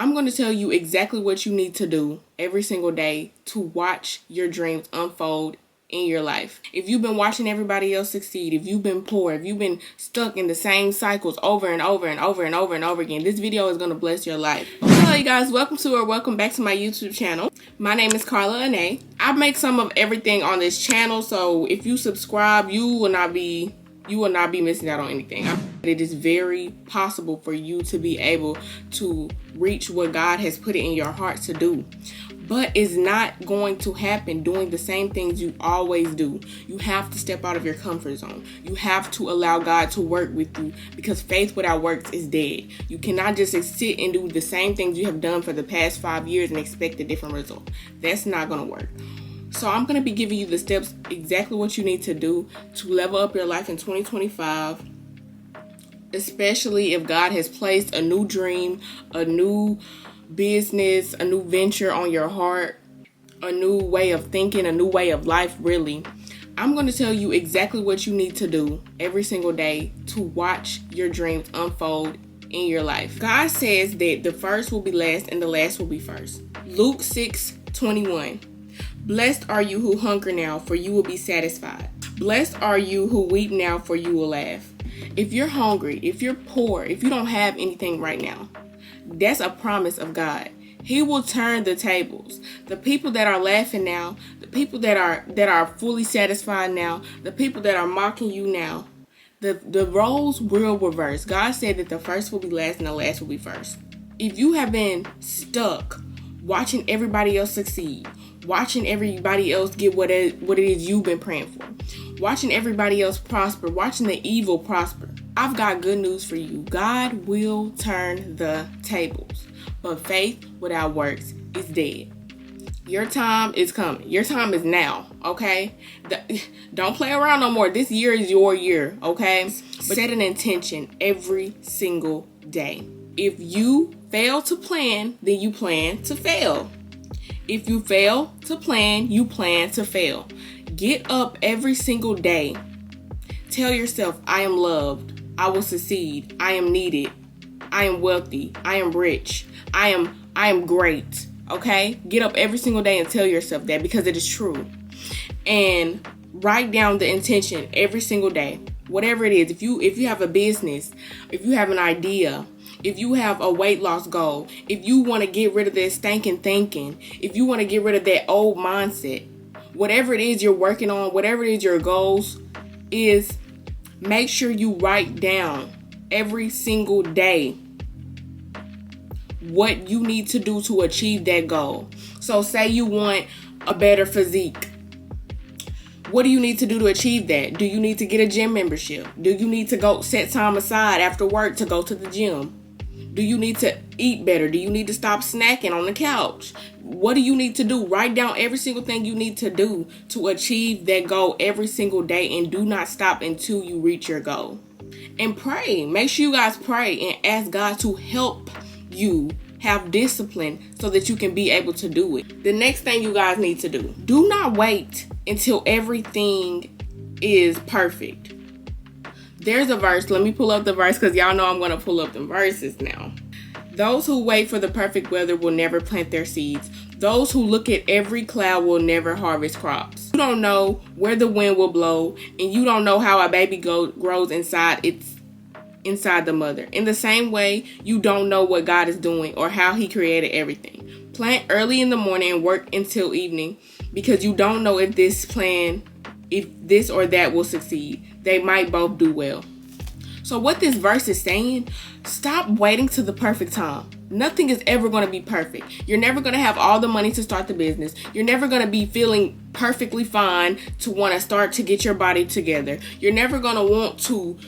I'm going to tell you exactly what you need to do every single day to watch your dreams unfold in your life. If you've been watching everybody else succeed, if you've been poor, if you've been stuck in the same cycles over and over and over and over and over again, this video is going to bless your life. Hello you guys, welcome back to my YouTube channel. My name is Carla Anae. I make some of everything on this channel, so if you subscribe, you will not be missing out on anything. It is very possible for you to be able to reach what God has put it in your heart to do. But it's not going to happen doing the same things you always do. You have to step out of your comfort zone. You have to allow God to work with you, because faith without works is dead. You cannot just sit and do the same things you have done for the past 5 years and expect a different result. That's not going to work. So I'm going to be giving you the steps, exactly what you need to do to level up your life in 2025, especially if God has placed a new dream, a new business, a new venture on your heart, a new way of thinking, a new way of life, really. I'm going to tell you exactly what you need to do every single day to watch your dreams unfold in your life. God says that the first will be last and the last will be first. Luke 6:21. Blessed are you who hunger now, for you will be satisfied. Blessed are you who weep now, for you will laugh. If you're hungry, if you're poor, if you don't have anything right now, that's a promise of God. He will turn the tables. The people that are laughing now, the people that are fully satisfied now, the people that are mocking you now, the roles will reverse. God said that the first will be last and the last will be first. If you have been stuck watching everybody else succeed, watching everybody else get what it is you've been praying for, watching everybody else prosper, watching the evil prosper, I've got good news for you. God will turn the tables, but faith without works is dead. Your time is coming. Your time is now, okay? Don't play around no more. This year is your year, okay? But set an intention every single day. If you fail to plan, then you plan to fail. If you fail to plan, you plan to fail. Get up every single day. Tell yourself, I am loved. I will succeed. I am needed. I am wealthy. I am rich. I am great. Okay? Get up every single day and tell yourself that, because it is true. And write down the intention every single day. Whatever it is. If you have a business, if you have an idea, if you have a weight loss goal, if you want to get rid of that stinking thinking, if you want to get rid of that old mindset, whatever it is you're working on, whatever it is your goals is, make sure you write down every single day what you need to do to achieve that goal. So say you want a better physique. What do you need to do to achieve that? Do you need to get a gym membership? Do you need to go set time aside after work to go to the gym? Do you need to eat better? Do you need to stop snacking on the couch? What do you need to do? Write down every single thing you need to do to achieve that goal every single day, and do not stop until you reach your goal. And pray. Make sure you guys pray and ask God to help you have discipline so that you can be able to do it. The next thing you guys need to do not wait until everything is perfect. There's a verse. Let me pull up the verse, because y'all know I'm going to pull up the verses now. Those who wait for the perfect weather will never plant their seeds. Those who look at every cloud will never harvest crops. You don't know where the wind will blow, and you don't know how a baby grows inside the mother. In the same way, you don't know what God is doing or how He created everything. Plant early in the morning and work until evening, because you don't know if this or that will succeed. They might both do well. So what this verse is saying, stop waiting to the perfect time. Nothing is ever going to be perfect. You're never going to have all the money to start the business. You're never going to be feeling perfectly fine to want to start to get your body together. You're never going to want to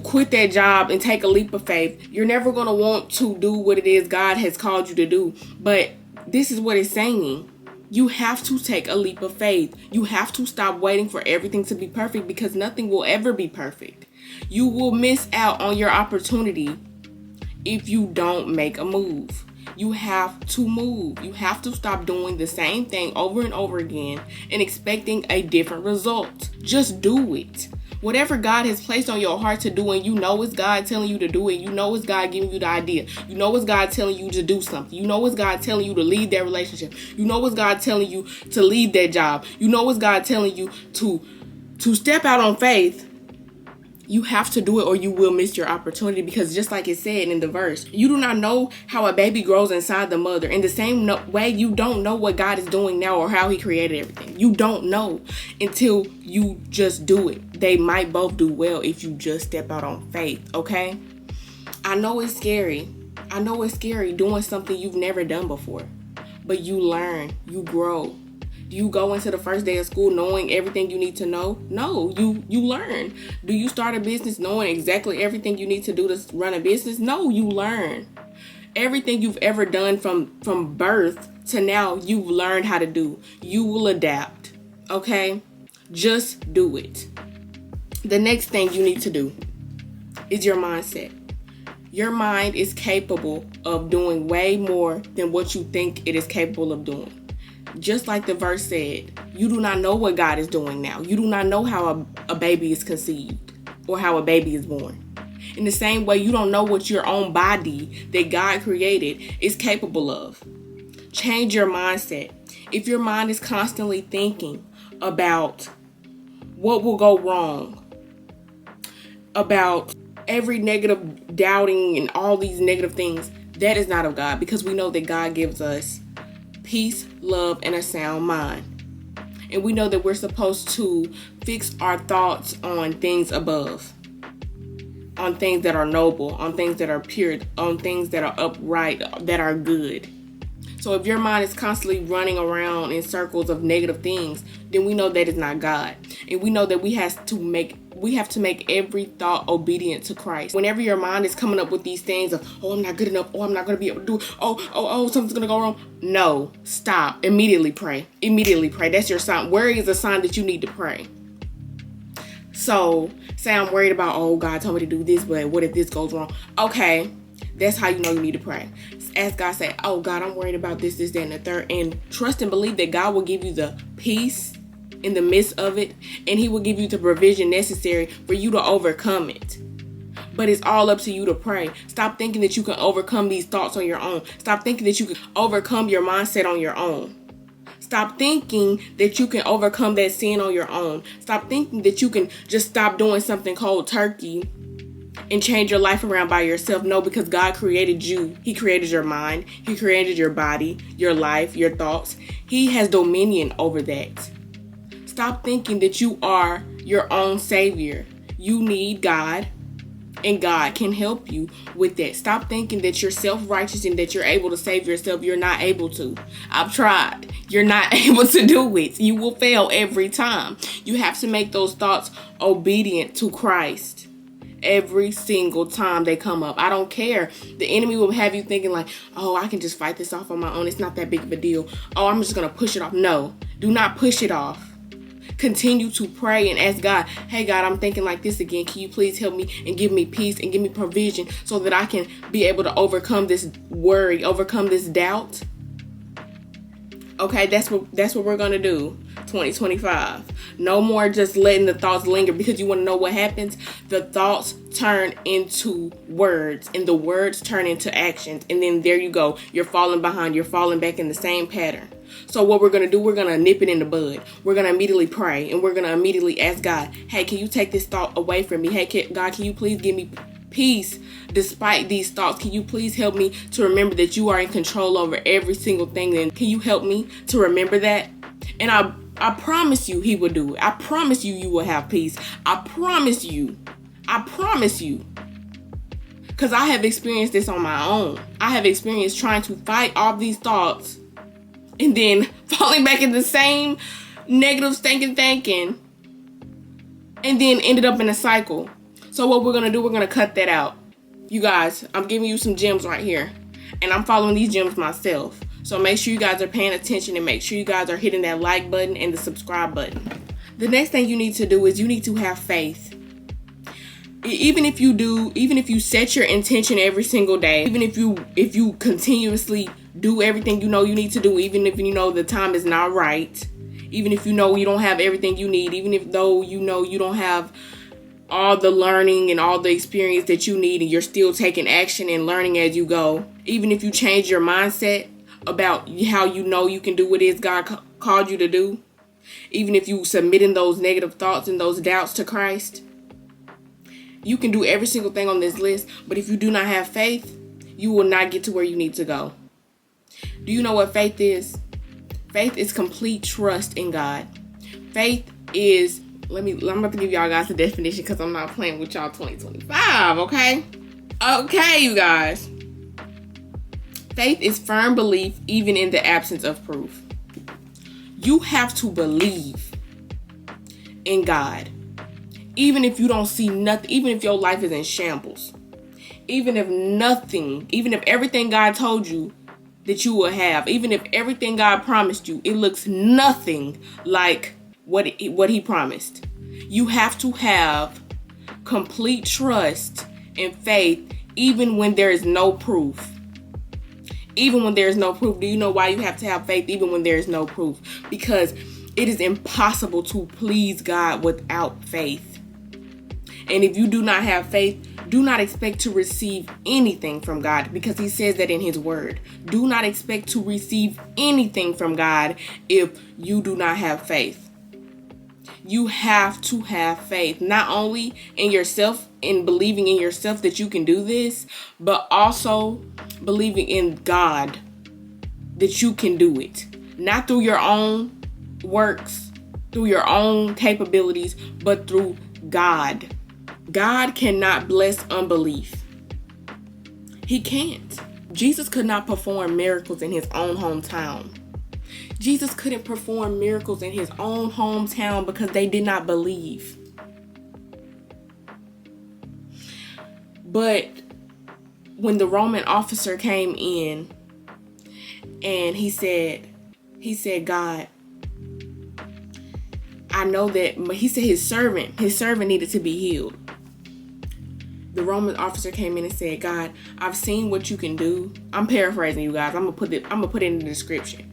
quit that job and take a leap of faith. You're never going to want to do what it is God has called you to do. But this is what it's saying. You have to take a leap of faith. You have to stop waiting for everything to be perfect, because nothing will ever be perfect. You will miss out on your opportunity if you don't make a move. You have to move. You have to stop doing the same thing over and over again and expecting a different result. Just do it. Whatever God has placed on your heart to do, and you know it's God telling you to do it, you know it's God giving you the idea, you know it's God telling you to do something, you know it's God telling you to leave that relationship, you know it's God telling you to leave that job, you know it's God telling you to step out on faith, you have to do it or you will miss your opportunity. Because just like it said in the verse, you do not know how a baby grows inside the mother. In the same way, you don't know what God is doing now or how he created everything. You don't know until you just do it. They might both do well if you just step out on faith, okay? I know it's scary. I know it's scary doing something you've never done before. But you learn, you grow. Do you go into the first day of school knowing everything you need to know? No, you learn. Do you start a business knowing exactly everything you need to do to run a business? No, you learn. Everything you've ever done from birth to now, you've learned how to do. You will adapt, okay? Just do it. The next thing you need to do is your mindset. Your mind is capable of doing way more than what you think it is capable of doing. Just like the verse said, you do not know what God is doing now. You do not know how a baby is conceived or how a baby is born. In the same way, you don't know what your own body that God created is capable of. Change your mindset. If your mind is constantly thinking about what will go wrong, about every negative doubting and all these negative things, that is not of God, because we know that God gives us peace, love, and a sound mind. And we know that we're supposed to fix our thoughts on things above, on things that are noble, on things that are pure, on things that are upright, that are good. So if your mind is constantly running around in circles of negative things, then we know that is not God. And we know that we have to make every thought obedient to Christ. Whenever your mind is coming up with these things of, oh, I'm not good enough, oh, I'm not going to be able to do it, oh, something's going to go wrong. No, stop. Immediately pray. Immediately pray. That's your sign. Worry is a sign that you need to pray. So, say I'm worried about, oh, God told me to do this, but what if this goes wrong? Okay, that's how you know you need to pray. Ask God, say, oh, God, I'm worried about this, that, and the third. And trust and believe that God will give you the peace in the midst of it, and he will give you the provision necessary for you to overcome it. But it's all up to you to pray. Stop thinking that you can overcome these thoughts on your own. Stop thinking that you can overcome your mindset on your own. Stop thinking that you can overcome that sin on your own. Stop thinking that you can just stop doing something cold turkey and change your life around by yourself. No, because God created you. He created your mind. He created your body, your life, your thoughts. He has dominion over that. Stop thinking that you are your own savior. You need God, and God can help you with that. Stop thinking that you're self-righteous and that you're able to save yourself. You're not able to. I've tried. You're not able to do it. You will fail every time. You have to make those thoughts obedient to Christ every single time they come up. I don't care. The enemy will have you thinking like, oh, I can just fight this off on my own. It's not that big of a deal. Oh, I'm just going to push it off. No, do not push it off. Continue to pray and ask God, hey God, I'm thinking like this again. Can you please help me and give me peace and give me provision so that I can be able to overcome this worry, overcome this doubt? Okay, that's what we're going to do. 2025. No more just letting the thoughts linger, because you want to know what happens? The thoughts turn into words, and the words turn into actions. And then there you go. You're falling behind. You're falling back in the same pattern. So what we're going to do, we're going to nip it in the bud. We're going to immediately pray, and we're going to immediately ask God, hey, can you take this thought away from me? Hey, God, can you please give me peace despite these thoughts? Can you please help me to remember that you are in control over every single thing? And can you help me to remember that? And I promise you he will do it. I promise you will have peace. I promise you. Because I have experienced this on my own. I have experienced trying to fight off these thoughts and then falling back in the same negative stinking thinking, and then ended up in a cycle. So what we're going to do, we're going to cut that out. You guys, I'm giving you some gems right here, and I'm following these gems myself. So make sure you guys are paying attention, and make sure you guys are hitting that like button and the subscribe button. The next thing you need to do is you need to have faith. Even if you set your intention every single day, even if you continuously do everything you know you need to do, even if you know the time is not right, even if you know you don't have everything you need, even if though you know you don't have all the learning and all the experience that you need, and you're still taking action and learning as you go. Even if you change your mindset about how you know you can do what it is God called you to do, even if you submitting those negative thoughts and those doubts to Christ, you can do every single thing on this list. But if you do not have faith, you will not get to where you need to go. Do you know what faith is? Faith is complete trust in God. Faith is, I'm about to give y'all guys the definition because I'm not playing with y'all 2025, okay? Okay, you guys. Faith is firm belief even in the absence of proof. You have to believe in God. Even if you don't see nothing, even if your life is in shambles. Even if everything God told you that you will have, even if everything God promised you, it looks nothing like what he promised. You have to have complete trust and faith even when there is no proof. Even when there is no proof. Do you know why you have to have faith even when there is no proof? Because it is impossible to please God without faith. And if you do not have faith, do not expect to receive anything from God, because he says that in his word. Do not expect to receive anything from God if you do not have faith. You have to have faith, not only in yourself, in believing in yourself that you can do this, but also believing in God that you can do it. Not through your own works, through your own capabilities, but through God. God cannot bless unbelief. He can't. Jesus could not perform miracles in his own hometown. Jesus couldn't perform miracles in his own hometown because they did not believe. But when the Roman officer came in and he said, God, I know that, he said his servant needed to be healed. The Roman officer came in and said, God, I've seen what you can do. I'm paraphrasing, you guys. I'm gonna put it in the description.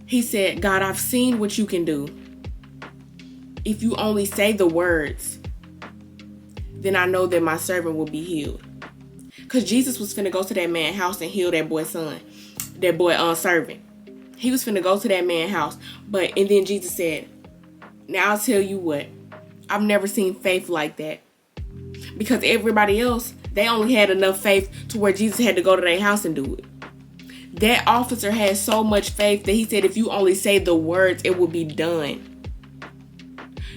He said, God, I've seen what you can do. If you only say the words, then I know that my servant will be healed. Because Jesus was finna go to that man's house and heal that boy's son, that boy servant. He was finna go to that man's house. And then Jesus said, now I'll tell you what, I've never seen faith like that. Because everybody else, they only had enough faith to where Jesus had to go to their house and do it. That officer had so much faith that he said, if you only say the words, it will be done.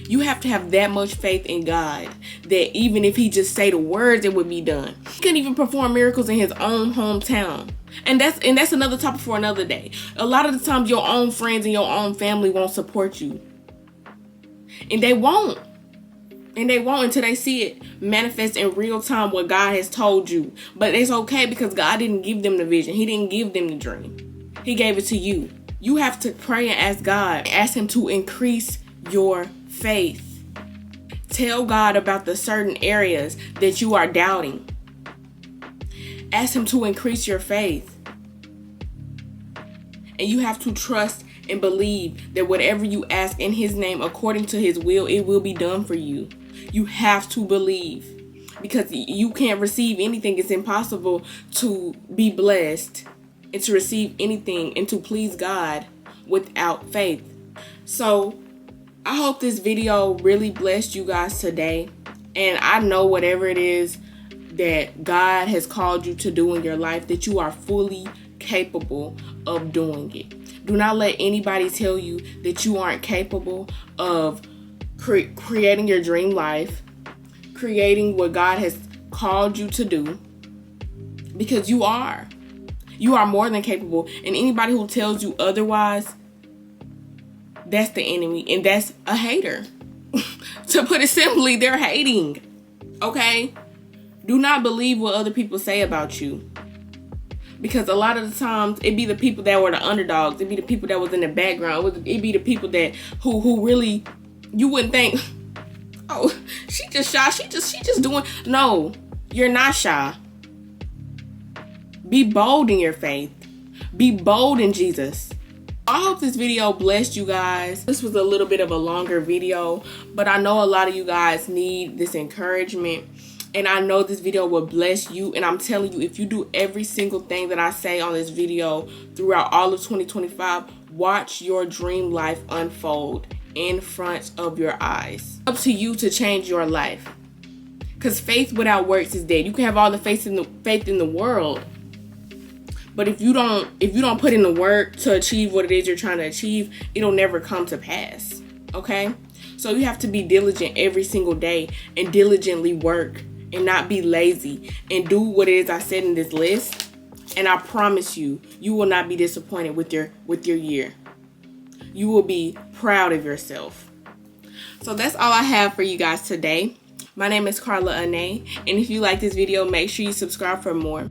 You have to have that much faith in God that even if he just say the words, it would be done. He couldn't even perform miracles in his own hometown. And that's another topic for another day. A lot of the times your own friends and your own family won't support you. And they won't. And they won't until they see it manifest in real time what God has told you. But it's okay because God didn't give them the vision. He didn't give them the dream. He gave it to you. You have to pray and ask God. Ask him to increase your faith. Tell God about the certain areas that you are doubting. Ask him to increase your faith. And you have to trust and believe that whatever you ask in his name according to his will, it will be done for you. You have to believe, because you can't receive anything. It's impossible to be blessed and to receive anything and to please God without faith. So I hope this video really blessed you guys today. And I know whatever it is that God has called you to do in your life, that you are fully capable of doing it. Do not let anybody tell you that you aren't capable of creating your dream life, creating what God has called you to do, because you are more than capable. And anybody who tells you otherwise, that's the enemy, and that's a hater. To put it simply, they're hating. Okay? Do not believe what other people say about you. Because a lot of the times, it be the people that were the underdogs. It be the people that was in the background. It be the people that who really, you wouldn't think, oh, she just shy. She just doing. No, you're not shy. Be bold in your faith. Be bold in Jesus. I hope this video blessed you guys. This was a little bit of a longer video, but I know a lot of you guys need this encouragement. And I know this video will bless you. And I'm telling you, if you do every single thing that I say on this video throughout all of 2025, watch your dream life unfold in front of your eyes. Up to you to change your life. Because faith without works is dead. You can have all the faith in the world, but if you don't put in the work to achieve what it is you're trying to achieve, it'll never come to pass. Okay? So you have to be diligent every single day and diligently work and not be lazy and do what it is I said in this list. And I promise you, you will not be disappointed with your year. You will be proud of yourself. So that's all I have for you guys today. My name is Carla Ane, and if you like this video, make sure you subscribe for more.